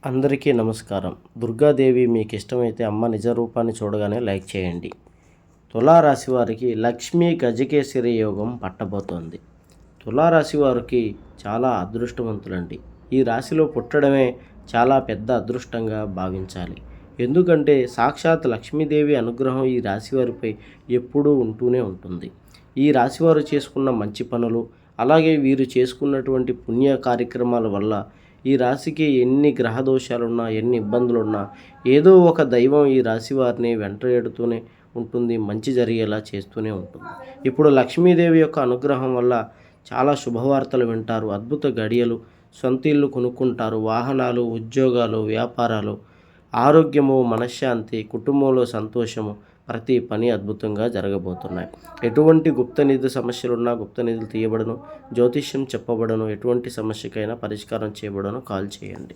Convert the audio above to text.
అందరికీ నమస్కారం. దుర్గాదేవి మీకు ఇష్టమైతే అమ్మ నిజ రూపాన్ని చూడగానే లైక్ చేయండి. తులారాశి వారికి లక్ష్మీ గజకేసరి యోగం పట్టబోతోంది. తులారాశి వారికి చాలా అదృష్టవంతులండి. ఈ రాశిలో పుట్టడమే చాలా పెద్ద అదృష్టంగా భావించాలి. ఎందుకంటే సాక్షాత్ లక్ష్మీదేవి అనుగ్రహం ఈ రాశి వారిపై ఎప్పుడూ ఉంటూనే ఉంటుంది. ఈ రాశివారు చేసుకున్న మంచి పనులు, అలాగే వీరు చేసుకున్నటువంటి పుణ్య కార్యక్రమాల వల్ల ఈ రాశికి ఎన్ని గ్రహ దోషాలున్నా, ఎన్ని ఇబ్బందులున్నా ఏదో ఒక దైవం ఈ రాశి వారిని వెంటాడుతూనే ఉంటుంది, మంచి జరిగేలా చేస్తూనే ఉంటుంది. ఇప్పుడు లక్ష్మీదేవి యొక్క అనుగ్రహం వల్ల చాలా శుభవార్తలు వింటారు, అద్భుత గడియలు, సొంత ఇల్లు కొనుక్కుంటారు, వాహనాలు, ఉద్యోగాలు, వ్యాపారాలు, ఆరోగ్యము, మనశ్శాంతి, కుటుంబంలో సంతోషము, ప్రతి పని అద్భుతంగా జరగబోతున్నాయి. ఎటువంటి గుప్త నిధి సమస్యలున్నా గుప్త నిధులు తీయబడను, జ్యోతిష్యం చెప్పబడను, ఎటువంటి సమస్యకైనా పరిష్కారం చేయబడను. కాల్ చేయండి.